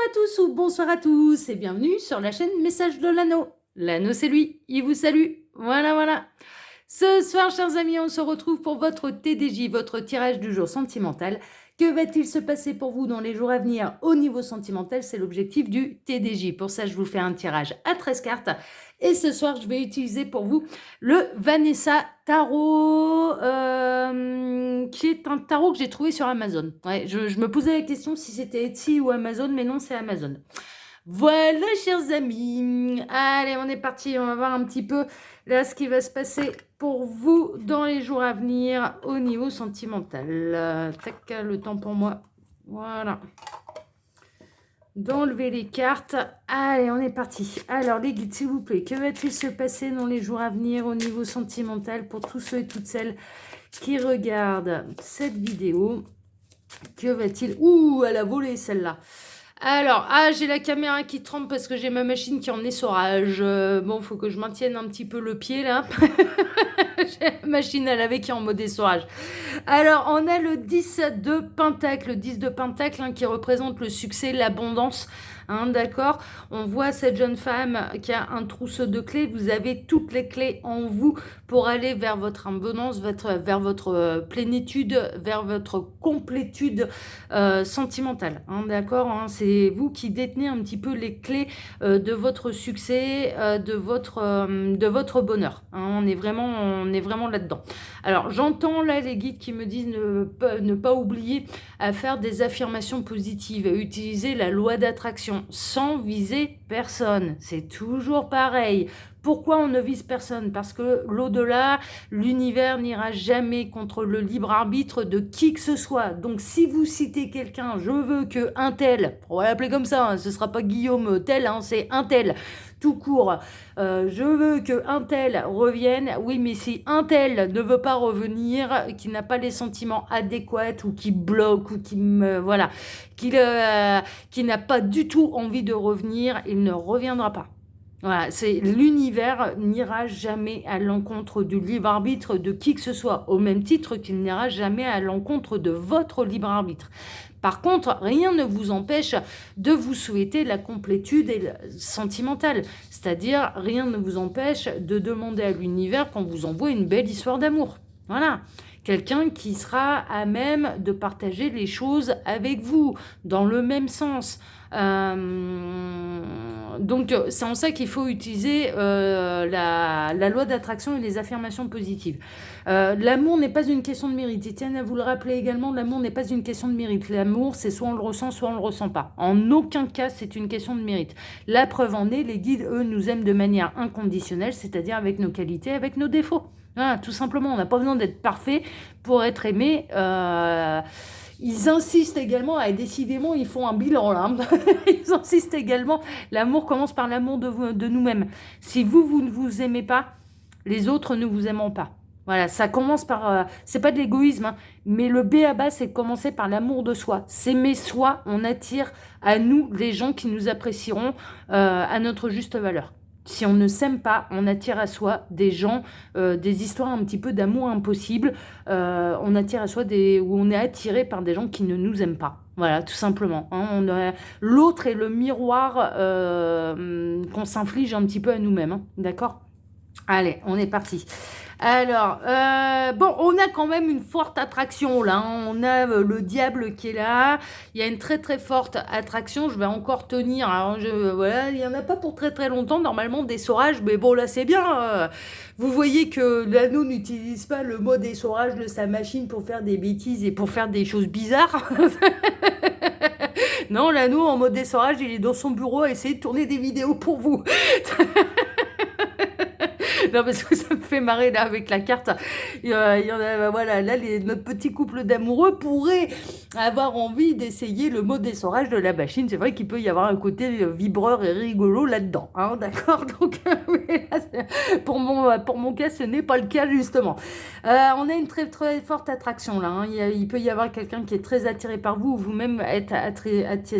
à tous ou bonsoir à tous et bienvenue sur la chaîne Message de l'Anneau. L'Anneau, c'est lui, il vous salue. Voilà, voilà. Ce soir, chers amis, on se retrouve pour votre TDJ, votre tirage du jour sentimental. Que va-t-il se passer pour vous dans les jours à venir au niveau sentimental? C'est l'objectif du TDJ. Pour ça, je vous fais un tirage à 13 cartes. Et ce soir, je vais utiliser pour vous le Vanessa Tarot, qui est un tarot que j'ai trouvé sur Amazon. Ouais, je me posais la question si c'était Etsy ou Amazon, mais non, c'est Amazon. Voilà, chers amis. Allez, on est parti. On va voir un petit peu là ce qui va se passer pour vous dans les jours à venir au niveau sentimental. Tac, le temps pour moi. Voilà. D'enlever les cartes. Allez, on est parti. Alors, les guides, s'il vous plaît, que va-t-il se passer dans les jours à venir au niveau sentimental pour tous ceux et toutes celles qui regardent cette vidéo? Que va-t-il... Ouh, elle a volé celle-là. Alors, j'ai la caméra qui tremble parce que j'ai ma machine qui est en essorage. Bon, il faut que je maintienne un petit peu le pied, là. J'ai la machine à laver qui est en mode essorage. Alors, on a le 10 de Pentacle. Le 10 de Pentacle qui représente le succès, l'abondance. D'accord. On voit cette jeune femme qui a un trousseau de clés. Vous avez toutes les clés en vous pour aller vers votre abondance, vers votre plénitude, vers votre complétude sentimentale. D'accord. C'est vous qui détenez un petit peu les clés de votre succès, de votre bonheur. On est vraiment là-dedans. Alors, j'entends là les guides qui me disent ne pas oublier à faire des affirmations positives, à utiliser la loi d'attraction sans viser personne. C'est toujours pareil. Pourquoi on ne vise personne? Parce que l'au-delà, l'univers n'ira jamais contre le libre arbitre de qui que ce soit. Donc si vous citez quelqu'un, je veux que un tel, on va l'appeler comme ça, ce ne sera pas Guillaume tel, c'est un tel, tout court. Je veux que un tel revienne. Oui, mais si un tel ne veut pas revenir, qui n'a pas les sentiments adéquats ou qui bloque ou qui n'a pas du tout envie de revenir, il ne reviendra pas. Voilà, l'univers n'ira jamais à l'encontre du libre arbitre de qui que ce soit, au même titre qu'il n'ira jamais à l'encontre de votre libre arbitre. Par contre, rien ne vous empêche de vous souhaiter la complétude sentimentale. C'est-à-dire, rien ne vous empêche de demander à l'univers qu'on vous envoie une belle histoire d'amour. Voilà. Quelqu'un qui sera à même de partager les choses avec vous, dans le même sens. Donc, c'est en ça qu'il faut utiliser la loi d'attraction et les affirmations positives. L'amour n'est pas une question de mérite. Et tiens à vous le rappeler également, l'amour n'est pas une question de mérite. L'amour, c'est soit on le ressent, soit on le ressent pas. En aucun cas, c'est une question de mérite. La preuve en est, les guides, eux, nous aiment de manière inconditionnelle, c'est-à-dire avec nos qualités, avec nos défauts. Voilà, tout simplement, on n'a pas besoin d'être parfait pour être aimé. Ils insistent également, et décidément, ils font un bilan là. Ils insistent également, l'amour commence par l'amour de nous-mêmes. Si vous ne vous aimez pas, les autres ne vous aimeront pas. Voilà, ça commence par... c'est pas de l'égoïsme, mais le B à bas, c'est de commencer par l'amour de soi. S'aimer soi, on attire à nous les gens qui nous apprécieront à notre juste valeur. Si on ne s'aime pas, on attire à soi des gens, des histoires un petit peu d'amour impossible. On attire à soi où on est attiré par des gens qui ne nous aiment pas. Voilà, tout simplement. L'autre est le miroir qu'on s'inflige un petit peu à nous-mêmes. D'accord ? Allez, on est parti. Alors, bon, on a quand même une forte attraction là. On a le diable qui est là. Il y a une très très forte attraction. Je vais encore tenir. Alors, voilà, il n'y en a pas pour très très longtemps. Normalement, d'essorage, mais bon, là, c'est bien. Vous voyez que l'anneau n'utilise pas le mode essorage de sa machine pour faire des bêtises et pour faire des choses bizarres. Non, l'anneau en mode essorage, il est dans son bureau à essayer de tourner des vidéos pour vous. Non, parce que ça me fait marrer là avec la carte. Il y en a, voilà, là, notre petit couple d'amoureux pourrait avoir envie d'essayer le mode essorage de la machine. C'est vrai qu'il peut y avoir un côté vibreur et rigolo là-dedans. D'accord. Donc, oui, là, pour mon cas, ce n'est pas le cas justement. On a une très, très forte attraction là. Il peut y avoir quelqu'un qui est très attiré par vous ou vous-même être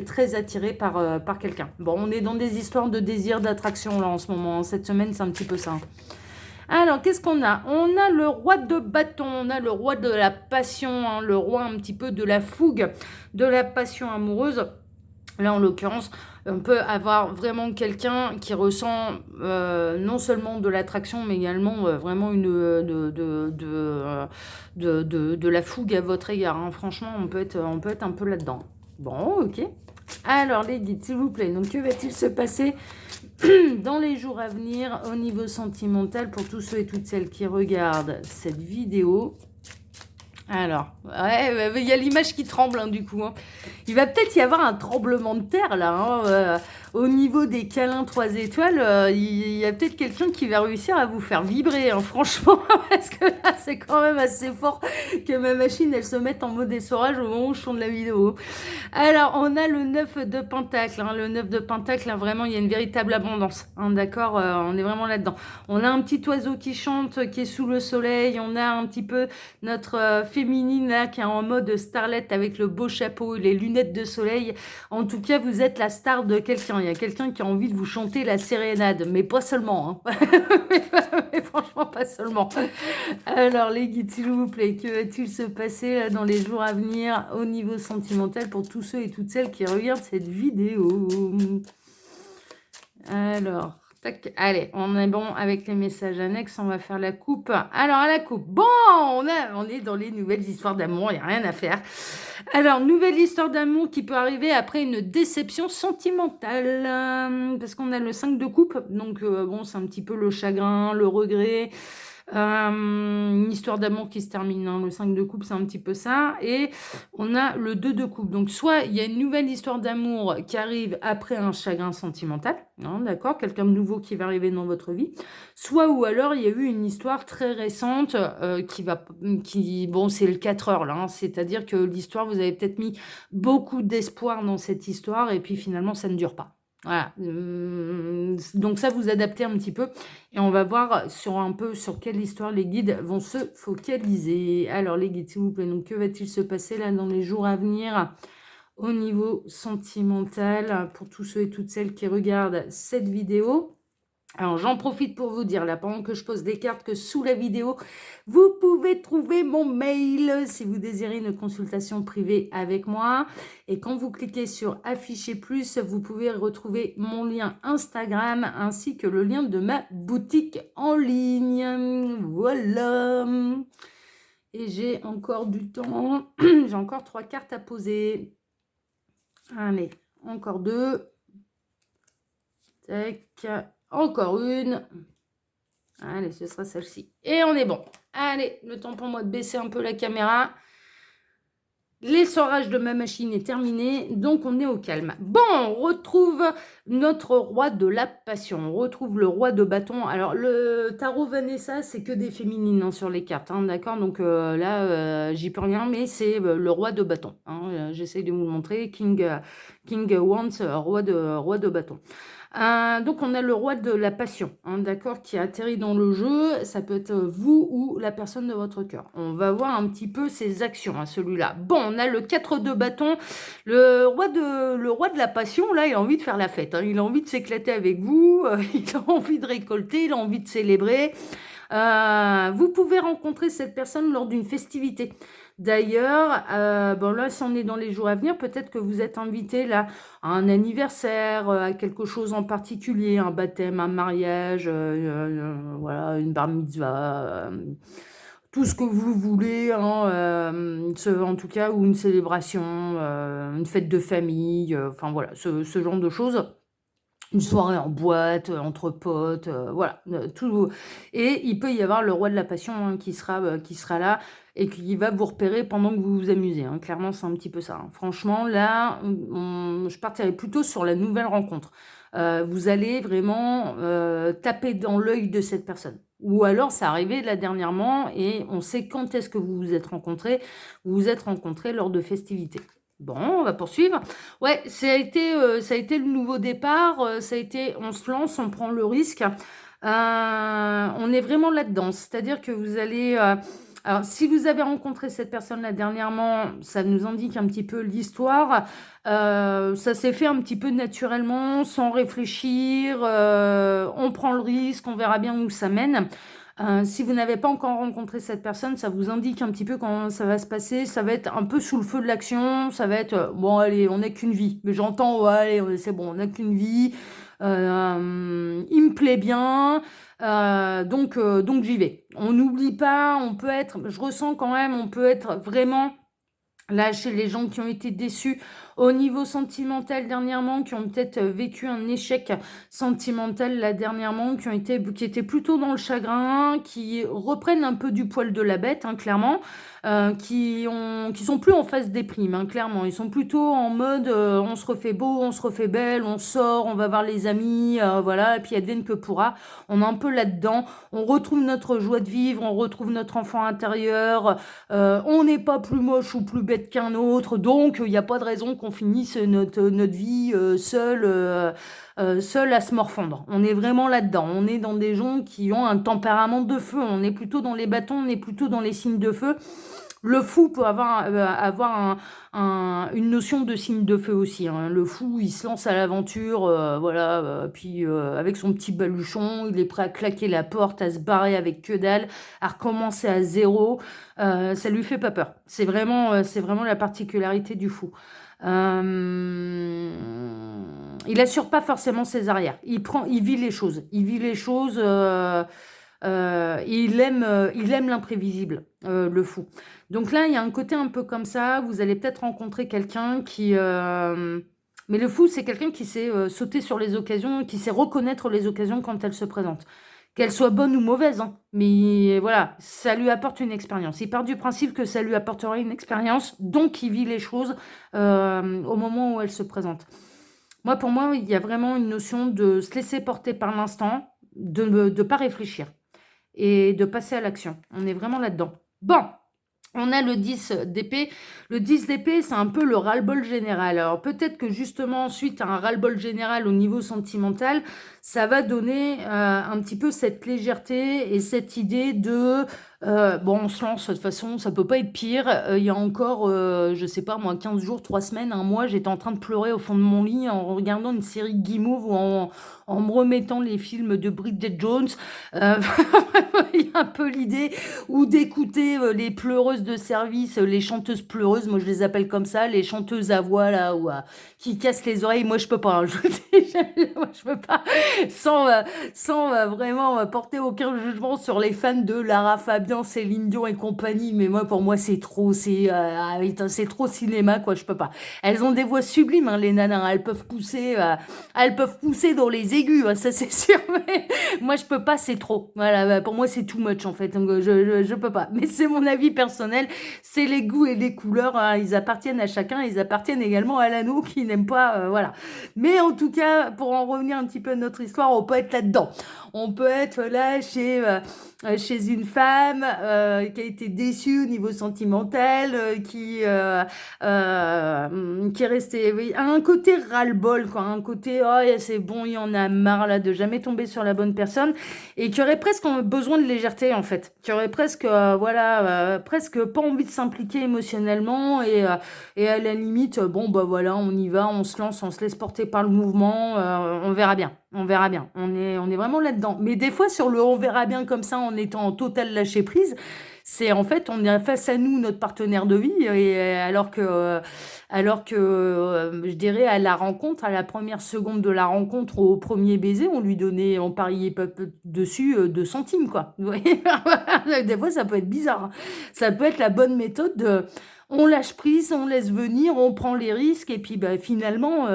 très attiré par quelqu'un. Bon, on est dans des histoires de désir, d'attraction là en ce moment. Cette semaine, c'est un petit peu ça. Alors, qu'est-ce qu'on a? On a le roi de bâton, on a le roi de la passion, le roi un petit peu de la fougue, de la passion amoureuse. Là, en l'occurrence, on peut avoir vraiment quelqu'un qui ressent non seulement de l'attraction, mais également vraiment de la fougue à votre égard, hein. Franchement, on peut être un peu là-dedans. Bon, ok. Alors, les guides, s'il vous plaît. Donc, que va-t-il se passer dans les jours à venir au niveau sentimental pour tous ceux et toutes celles qui regardent cette vidéo? Alors, ouais, il y a l'image qui tremble, hein, du coup, hein. Il va peut-être y avoir un tremblement de terre, là, hein, au niveau des câlins 3 étoiles. Il y a peut-être quelqu'un qui va réussir à vous faire vibrer, hein, franchement, parce que là, c'est quand même assez fort que ma machine, elle se mette en mode essorage au moment où je tourne la vidéo. Alors, on a le 9 de Pentacle, hein, le 9 de Pentacle, là, vraiment, il y a une véritable abondance, hein, d'accord, on est vraiment là-dedans. On a un petit oiseau qui chante, qui est sous le soleil, on a un petit peu notre féminine là qui est en mode starlet avec le beau chapeau, les lunettes de soleil. En tout cas, vous êtes la star de quelqu'un. Il y a quelqu'un qui a envie de vous chanter la sérénade, mais pas seulement, hein. mais franchement, pas seulement. Alors, les guides, s'il vous plaît, que va-t-il se passer là, dans les jours à venir au niveau sentimental pour tous ceux et toutes celles qui regardent cette vidéo? Alors, tac, allez, on est bon avec les messages annexes, on va faire la coupe. Alors, à la coupe, bon, on est dans les nouvelles histoires d'amour, il n'y a rien à faire. Alors, nouvelle histoire d'amour qui peut arriver après une déception sentimentale, parce qu'on a le 5 de coupe, donc bon, c'est un petit peu le chagrin, le regret, une histoire d'amour qui se termine, hein. Le 5 de coupe, c'est un petit peu ça. Et on a le 2 de coupe. Donc, soit il y a une nouvelle histoire d'amour qui arrive après un chagrin sentimental, hein, d'accord, quelqu'un de nouveau qui va arriver dans votre vie. Soit ou alors il y a eu une histoire très récente bon, c'est le 4 heures là, hein, c'est-à-dire que l'histoire, vous avez peut-être mis beaucoup d'espoir dans cette histoire et puis finalement, ça ne dure pas. Voilà. Donc ça, vous adaptez un petit peu et on va voir sur quelle histoire les guides vont se focaliser. Alors les guides, s'il vous plaît, donc que va-t-il se passer là dans les jours à venir au niveau sentimental pour tous ceux et toutes celles qui regardent cette vidéo? Alors, j'en profite pour vous dire, là, pendant que je pose des cartes, que sous la vidéo, vous pouvez trouver mon mail si vous désirez une consultation privée avec moi. Et quand vous cliquez sur Afficher plus, vous pouvez retrouver mon lien Instagram ainsi que le lien de ma boutique en ligne. Voilà. Et j'ai encore du temps. J'ai encore 3 cartes à poser. Allez, encore 2. Tac. Encore une. Allez, ce sera celle-ci. Et on est bon. Allez, le temps pour moi de baisser un peu la caméra. L'essorage de ma machine est terminé, donc on est au calme. Bon, on retrouve notre roi de la passion. On retrouve le roi de bâton. Alors, le tarot Vanessa, c'est que des féminines, hein, sur les cartes, hein, d'accord? Donc là, j'y peux rien, mais c'est le roi de bâton, hein. J'essaye de vous le montrer. King Wands, roi de bâton. Donc, on a le roi de la passion, hein, d'accord, qui atterrit dans le jeu. Ça peut être vous ou la personne de votre cœur. On va voir un petit peu ses actions, hein, celui-là. Bon, on a le 4 de bâton. Le roi de la passion, là, il a envie de faire la fête, hein. Il a envie de s'éclater avec vous. Il a envie de récolter. Il a envie de célébrer. Vous pouvez rencontrer cette personne lors d'une festivité. D'ailleurs, bon là, si on est dans les jours à venir, peut-être que vous êtes invité là à un anniversaire, à quelque chose en particulier, un baptême, un mariage, voilà, une bar mitzvah, tout ce que vous voulez, hein, en tout cas, ou une célébration, une fête de famille, enfin voilà, ce genre de choses. Une soirée en boîte, entre potes, voilà, tout. Et il peut y avoir le roi de la passion, hein, qui sera là et qui va vous repérer pendant que vous vous amusez, hein. Clairement, c'est un petit peu ça, hein. Franchement, là, je partirais plutôt sur la nouvelle rencontre. Vous allez vraiment taper dans l'œil de cette personne. Ou alors, ça arrivait là dernièrement et on sait quand est-ce que vous vous êtes rencontrés. Vous vous êtes rencontrés lors de festivités. Bon, on va poursuivre. Ouais, ça a été le nouveau départ. Ça a été, on se lance, on prend le risque. On est vraiment là-dedans. C'est-à-dire que vous allez... alors, si vous avez rencontré cette personne-là dernièrement, ça nous indique un petit peu l'histoire. Ça s'est fait un petit peu naturellement, sans réfléchir. On prend le risque, on verra bien où ça mène. Si vous n'avez pas encore rencontré cette personne, ça vous indique un petit peu comment ça va se passer. Ça va être un peu sous le feu de l'action. Ça va être, bon, allez, on n'a qu'une vie. Mais j'entends, ouais, allez, c'est bon, on n'a qu'une vie. Il me plaît bien. Donc j'y vais. On n'oublie pas, on peut être, je ressens quand même, on peut être vraiment... Là, chez les gens qui ont été déçus au niveau sentimental dernièrement, qui ont peut-être vécu un échec sentimental là dernièrement, qui étaient plutôt dans le chagrin, qui reprennent un peu du poil de la bête, hein, clairement, qui sont plus en phase déprime, hein, clairement. Ils sont plutôt en mode on se refait beau, on se refait belle, on sort, on va voir les amis, voilà, et puis advienne que pourra. On est un peu là-dedans. On retrouve notre joie de vivre, on retrouve notre enfant intérieur. On n'est pas plus moche ou plus bête qu'un autre, donc il n'y a pas de raison qu'on finisse notre vie seul à se morfondre. On est vraiment là-dedans. On est dans des gens qui ont un tempérament de feu. On est plutôt dans les bâtons, on est plutôt dans les signes de feu. Le fou peut avoir une notion de signe de feu aussi, hein. Le fou, il se lance à l'aventure, voilà, puis avec son petit baluchon, il est prêt à claquer la porte, à se barrer avec que dalle, à recommencer à zéro. Ça lui fait pas peur. C'est vraiment la particularité du fou. Il assure pas forcément ses arrières. Il vit les choses. Il vit les choses. Il aime l'imprévisible, le fou. Donc là, il y a un côté un peu comme ça. Vous allez peut-être rencontrer quelqu'un qui... Mais le fou, c'est quelqu'un qui sait sauter sur les occasions, qui sait reconnaître les occasions quand elles se présentent. Qu'elles soient bonnes ou mauvaises, hein. Mais voilà, ça lui apporte une expérience. Il part du principe que ça lui apportera une expérience, donc il vit les choses au moment où elles se présentent. Pour moi, il y a vraiment une notion de se laisser porter par l'instant, de ne pas réfléchir et de passer à l'action. On est vraiment là-dedans. Bon, on a le 10 d'épée. Le 10 d'épée, c'est un peu le ras-le-bol général. Alors peut-être que justement ensuite, un ras-le-bol général au niveau sentimental, ça va donner un petit peu cette légèreté et cette idée de... bon, on se lance, de toute façon, ça peut pas être pire. Il y a encore, je sais pas moi, 15 jours, 3 semaines, un mois, j'étais en train de pleurer au fond de mon lit en regardant une série Guimauve ou en me remettant les films de Bridget Jones. Il y a un peu l'idée, ou d'écouter les pleureuses de service, les chanteuses pleureuses, moi je les appelle comme ça, les chanteuses à voix là, ou qui cassent les oreilles. Moi je peux pas, hein, je vous dis, moi je peux pas, sans vraiment porter aucun jugement sur les fans de Lara Fabian, Céline Dion et compagnie, mais pour moi c'est trop, c'est trop cinéma, quoi, je peux pas. Elles ont des voix sublimes, hein, les nanas, elles peuvent pousser dans les aigus, hein, ça c'est sûr, mais moi je peux pas, c'est trop. Voilà, pour moi c'est too much en fait, donc je peux pas. Mais c'est mon avis personnel, c'est les goûts et les couleurs, hein, ils appartiennent à chacun, ils appartiennent également à l'anneau qui n'aime pas, voilà. Mais en tout cas, pour en revenir un petit peu à notre histoire, on peut être là-dedans. On peut être là chez une femme qui a été déçue au niveau sentimental, qui est restée, oui, à un côté ras-le-bol, quoi, un côté oh c'est bon, il y en a marre là de jamais tomber sur la bonne personne, et qui aurait presque besoin de légèreté en fait, qui aurait presque presque pas envie de s'impliquer émotionnellement, et à la limite bon bah voilà, on y va, on se lance, on se laisse porter par le mouvement, on verra bien. On verra bien. On est vraiment là-dedans. Mais des fois, sur le on verra bien comme ça, en étant en total lâcher prise, c'est en fait, on est face à nous, notre partenaire de vie, et je dirais, à la rencontre, à la première seconde de la rencontre, au premier baiser, on pariait dessus 2 centimes, quoi. Vous voyez. Des fois, ça peut être bizarre, hein. Ça peut être la bonne méthode de... On lâche prise, on laisse venir, on prend les risques, et puis finalement,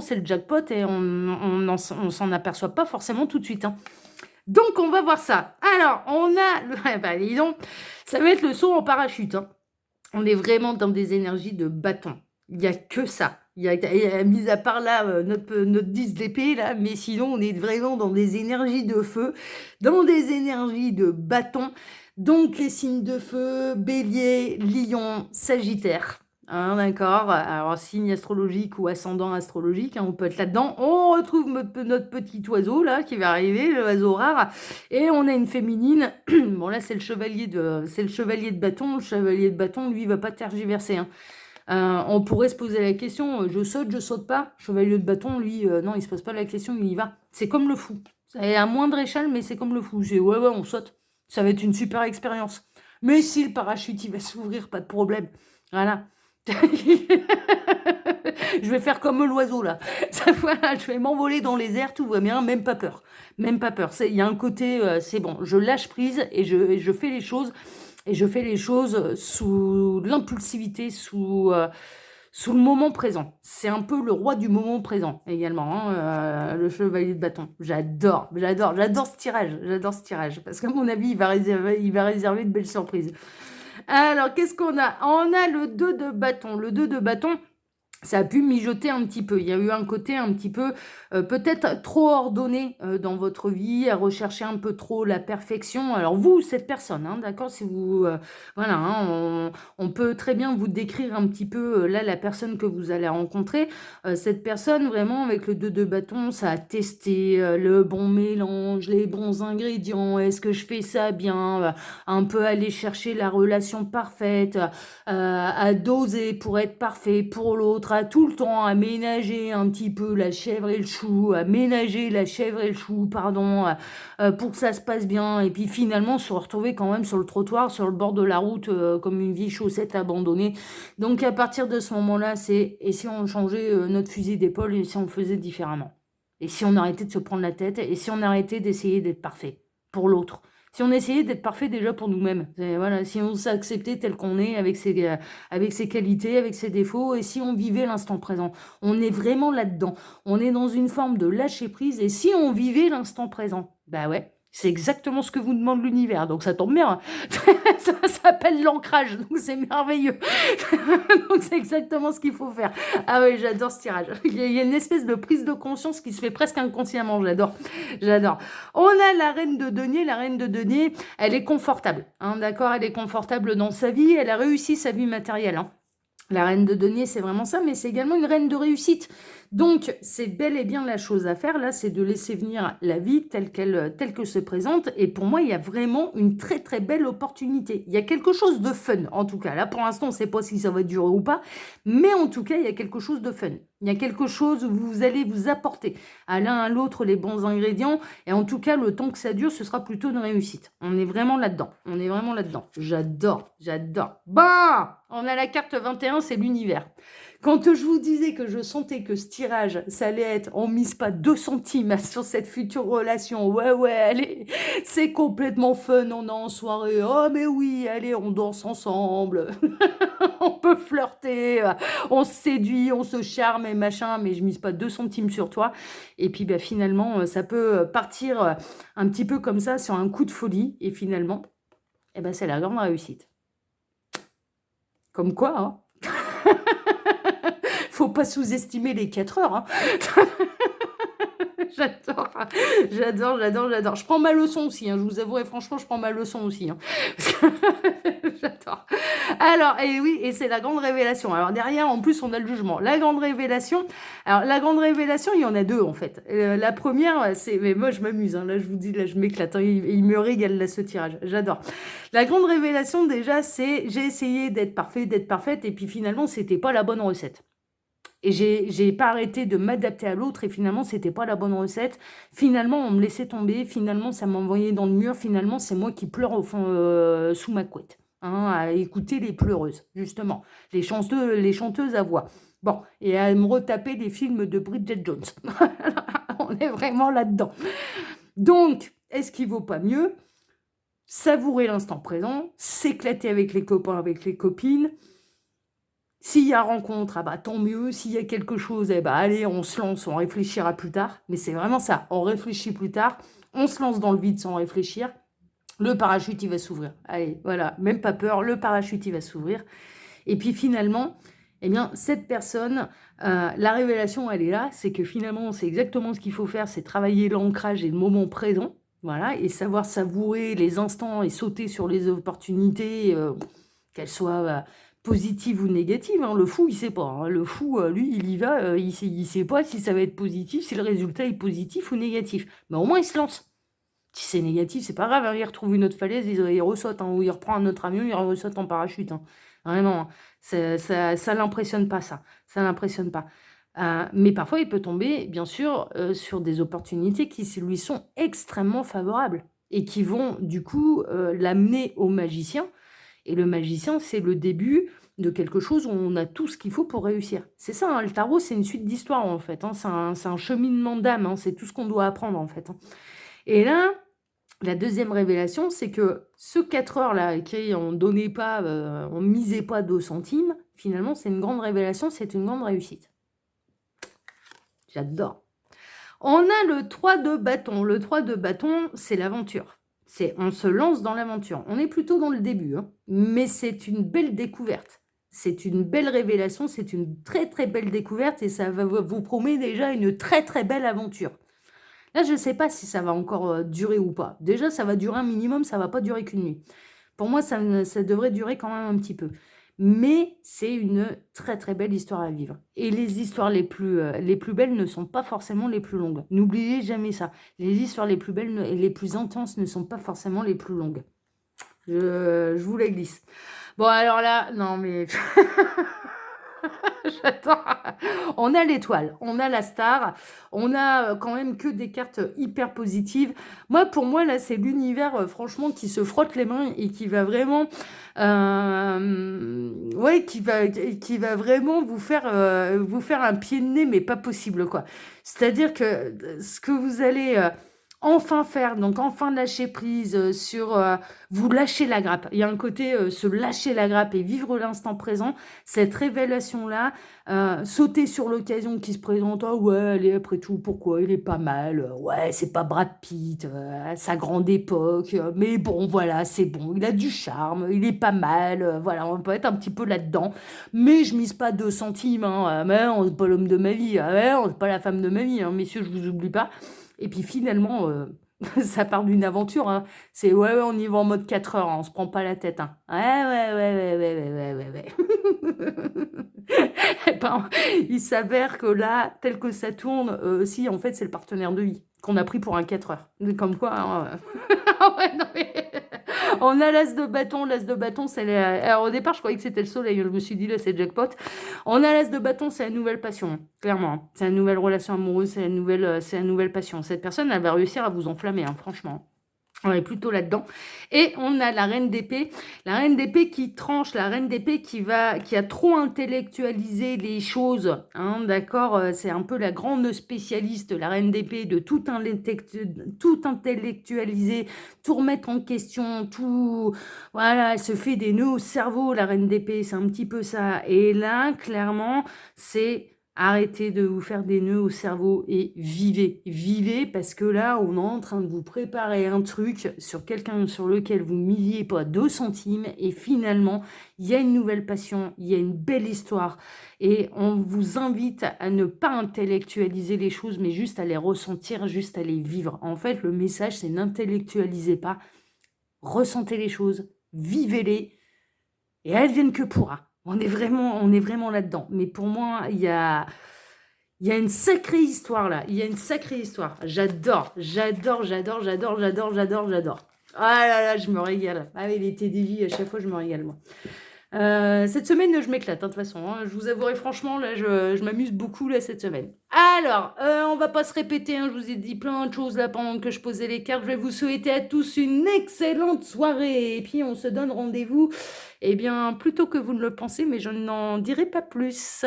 c'est le jackpot, et on s'en aperçoit pas forcément tout de suite, hein. Donc, on va voir ça. Alors, on a... dis donc, ça va être le saut en parachute, hein. On est vraiment dans des énergies de bâton. Il n'y a que ça. Mis à part là, notre 10 d'épée, là, mais sinon, on est vraiment dans des énergies de feu, dans des énergies de bâton. Donc, les signes de feu, bélier, lion, sagittaire. Hein, d'accord. Alors, signe astrologique ou ascendant astrologique, hein, on peut être là-dedans. On retrouve notre petit oiseau, là, qui va arriver, l'oiseau rare. Et on a une féminine. Bon, là, c'est le chevalier de bâton. Le chevalier de bâton, lui, il va pas tergiverser, hein. On pourrait se poser la question, je saute pas. Chevalier de bâton, lui, non, il se pose pas la question, il y va. C'est comme le fou. C'est à moindre échelle, mais c'est comme le fou. C'est ouais, on saute. Ça va être une super expérience. Mais si le parachute, il va s'ouvrir, pas de problème. Voilà. Je vais faire comme l'oiseau, là. Voilà, je vais m'envoler dans les airs, tout va bien, même pas peur. Même pas peur. Il y a un côté, c'est bon, je lâche prise et je fais les choses. Et je fais les choses sous l'impulsivité, sous le moment présent. C'est un peu le roi du moment présent également, hein, le chevalier de bâton. J'adore ce tirage. J'adore ce tirage. Parce qu'à mon avis, il va réserver de belles surprises. Alors, qu'est-ce qu'on a? On a le 2 de bâton. Le 2 de bâton, ça a pu mijoter un petit peu. Il y a eu un côté un petit peu peut-être trop ordonné dans votre vie, à rechercher un peu trop la perfection. Alors vous, cette personne, hein, d'accord, si vous, voilà, hein, on peut très bien vous décrire un petit peu là la personne que vous allez rencontrer. Cette personne, vraiment, avec le 2 de bâton, ça a testé le bon mélange, les bons ingrédients. Est-ce que je fais ça bien? Un peu aller chercher la relation parfaite, à doser pour être parfait pour l'autre, à tout le temps aménager un petit peu la chèvre et le chou, aménager la chèvre et le chou, pardon, pour que ça se passe bien, et puis finalement se retrouver quand même sur le trottoir, sur le bord de la route, comme une vieille chaussette abandonnée. Donc à partir de ce moment-là, c'est et si on changeait notre fusil d'épaule, et si on le faisait différemment? Et si on arrêtait de se prendre la tête, et si on arrêtait d'essayer d'être parfait pour l'autre? Si on essayait d'être parfait déjà pour nous-mêmes, voilà, si on s'acceptait tel qu'on est, avec ses qualités, avec ses défauts, et si on vivait l'instant présent, on est vraiment là-dedans. On est dans une forme de lâcher prise, et si on vivait l'instant présent, bah ouais, c'est exactement ce que vous demande l'univers, donc ça tombe bien. Ça s'appelle l'ancrage, donc c'est merveilleux. Donc c'est exactement ce qu'il faut faire. Ah oui, j'adore ce tirage. Il y a une espèce de prise de conscience qui se fait presque inconsciemment, j'adore. On a la reine de denier. La reine de denier, elle est confortable, hein, d'accord? Elle est confortable dans sa vie, elle a réussi sa vie matérielle, hein. La reine de denier, c'est vraiment ça, mais c'est également une reine de réussite. Donc, c'est bel et bien la chose à faire, là, c'est de laisser venir la vie telle que se présente. Et pour moi, il y a vraiment une très, très belle opportunité. Il y a quelque chose de fun, en tout cas. Là, pour l'instant, on ne sait pas si ça va durer ou pas, mais en tout cas, il y a quelque chose de fun. Il y a quelque chose où vous allez vous apporter à l'un à l'autre les bons ingrédients. Et en tout cas, le temps que ça dure, ce sera plutôt une réussite. On est vraiment là-dedans. On est vraiment là-dedans. J'adore. Bah, on a la carte 21, c'est l'univers. Quand je vous disais que je sentais que ce tirage, ça allait être, on mise pas 2 centimes sur cette future relation. Ouais, allez, c'est complètement fun, on est en soirée. Oh, mais oui, allez, on danse ensemble. On peut flirter, on se séduit, on se charme et machin, mais je mise pas 2 centimes sur toi. Et puis, bah, finalement, ça peut partir un petit peu comme ça sur un coup de folie. Et finalement, eh ben, c'est la grande réussite. Comme quoi, hein. Faut pas sous-estimer les 4 heures, hein. J'adore. Je prends ma leçon aussi, hein, je vous avouerai franchement, je prends ma leçon aussi, hein. J'adore. Alors, et oui, et c'est la grande révélation. Alors derrière, en plus, on a le jugement. La grande révélation. Alors, la grande révélation, il y en a 2, en fait. La première, c'est... Mais moi, je m'amuse, hein, là, je vous dis, là, je m'éclate. Hein, il me régale, là, ce tirage. J'adore. La grande révélation, déjà, c'est... J'ai essayé d'être parfaite, et puis finalement, c'était pas la bonne recette. Et j'ai pas arrêté de m'adapter à l'autre, et finalement, c'était pas la bonne recette. Finalement, on me laissait tomber. Finalement, ça m'envoyait dans le mur. Finalement, c'est moi qui pleure au fond, sous ma couette, hein, à écouter les pleureuses, justement. Les chanteuses à voix. Bon, et à me retaper des films de Bridget Jones. On est vraiment là-dedans. Donc, est-ce qu'il vaut pas mieux savourer l'instant présent, s'éclater avec les copains, avec les copines? S'il y a rencontre, ah bah tant mieux. S'il y a quelque chose, eh bah allez, on se lance, on réfléchira plus tard. Mais c'est vraiment ça, on réfléchit plus tard, on se lance dans le vide sans réfléchir. Le parachute, il va s'ouvrir. Allez, voilà, même pas peur, le parachute, il va s'ouvrir. Et puis finalement, eh bien, cette personne, la révélation, elle est là, c'est que finalement, c'est exactement ce qu'il faut faire, c'est travailler l'ancrage et le moment présent, voilà, et savoir savourer les instants et sauter sur les opportunités, qu'elles soient positives ou négatives, hein. Le fou, il sait pas, hein. Le fou, lui, il y va, il sait pas si ça va être positif, si le résultat est positif ou négatif. Mais au moins, il se lance. Si c'est négatif, c'est pas grave, hein, il retrouve une autre falaise, il ressaute, hein, ou il reprend un autre avion, il ressaute en parachute, hein. Vraiment, hein. Ça l'impressionne pas, ça. Ça l'impressionne pas. Mais parfois, il peut tomber, bien sûr, sur des opportunités qui lui sont extrêmement favorables et qui vont, du coup, l'amener au magicien et le magicien, c'est le début de quelque chose où on a tout ce qu'il faut pour réussir. C'est ça, hein, le tarot, c'est une suite d'histoires, en fait, hein, c'est un cheminement d'âme, hein, c'est tout ce qu'on doit apprendre, en fait, hein. Et là, la deuxième révélation, c'est que ce 4 heures là, qui on donnait pas, on misait pas 2 centimes, finalement, c'est une grande révélation, c'est une grande réussite. J'adore. On a le 3 de bâton. Le 3 de bâton, c'est l'aventure. On se lance dans l'aventure. On est plutôt dans le début, hein, mais c'est une belle découverte. C'est une belle révélation, c'est une très très belle découverte et ça vous promet déjà une très très belle aventure. Là, je ne sais pas si ça va encore durer ou pas. Déjà, ça va durer un minimum, ça ne va pas durer qu'une nuit. Pour moi, ça devrait durer quand même un petit peu. Mais c'est une très très belle histoire à vivre. Et les histoires les plus belles ne sont pas forcément les plus longues. N'oubliez jamais ça. Les histoires les plus belles et les plus intenses ne sont pas forcément les plus longues. Je vous la glisse. Bon, alors là, non mais... J'attends. On a l'étoile, on a la star, on a quand même que des cartes hyper positives. Pour moi, là, c'est l'univers, franchement, qui se frotte les mains et qui va vraiment, ouais, qui va vraiment vous faire un pied de nez, mais pas possible, quoi. C'est-à-dire que ce que vous allez enfin faire, donc enfin lâcher prise sur, vous lâcher la grappe. Il y a un côté se lâcher la grappe et vivre l'instant présent. Cette révélation-là, sauter sur l'occasion qui se présente. Ah ouais, allez, après tout, pourquoi il est pas mal. Ouais, c'est pas Brad Pitt, à sa grande époque. Mais bon, voilà, c'est bon. Il a du charme, il est pas mal. Voilà, on peut être un petit peu là-dedans. Mais je mise pas 2 centimes. Hein, mais on n'est pas l'homme de ma vie. Ouais, on n'est pas la femme de ma vie. Hein, messieurs, je vous oublie pas. Et puis finalement, ça part d'une aventure. Hein. C'est ouais, on y va en mode 4 heures. Hein, on se prend pas la tête. Hein. Ouais, ouais, ouais, ouais, ouais, ouais, ouais, ouais. Eh ben, il s'avère que là, tel que ça tourne, si, en fait, c'est le partenaire de vie qu'on a pris pour un 4 heures. Comme quoi, hein, ah ouais, non, mais... On a l'as de bâton. L'as de bâton, c'est... Alors, au départ, je croyais que c'était le soleil. Je me suis dit, là, c'est jackpot. On a l'as de bâton, c'est la nouvelle passion, clairement. C'est la nouvelle relation amoureuse, c'est la nouvelle passion. Cette personne, elle va réussir à vous enflammer, hein, franchement. On est plutôt là-dedans. Et on a la reine d'épée. La reine d'épée qui tranche, la reine d'épée qui a trop intellectualisé les choses. Hein, d'accord, c'est un peu la grande spécialiste, la reine d'épée, de tout intellectualiser, tout remettre en question, tout... Voilà, elle se fait des nœuds au cerveau, la reine d'épée, c'est un petit peu ça. Et là, clairement, c'est... Arrêtez de vous faire des nœuds au cerveau et vivez. Vivez parce que là, on est en train de vous préparer un truc sur quelqu'un sur lequel vous ne misiez pas 2 centimes et finalement, il y a une nouvelle passion, il y a une belle histoire et on vous invite à ne pas intellectualiser les choses mais juste à les ressentir, juste à les vivre. En fait, le message, c'est n'intellectualisez pas, ressentez les choses, vivez-les et advienne que pourra. On est vraiment là-dedans. Mais pour moi, il y a une sacrée histoire là. Il y a une sacrée histoire. J'adore. Ah là là, je me régale. Ah oui, les TDJ, à chaque fois, je me régale, moi. Cette semaine, je m'éclate, hein, de toute façon. Hein. Je vous avouerai franchement, là, je m'amuse beaucoup là, cette semaine. Alors, on va pas se répéter. Hein, je vous ai dit plein de choses là pendant que je posais les cartes. Je vais vous souhaiter à tous une excellente soirée. Et puis, on se donne rendez-vous, eh bien, plutôt que vous ne le pensez, mais je n'en dirai pas plus.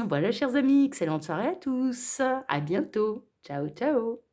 Voilà, chers amis, excellente soirée à tous. À bientôt. Ciao, ciao.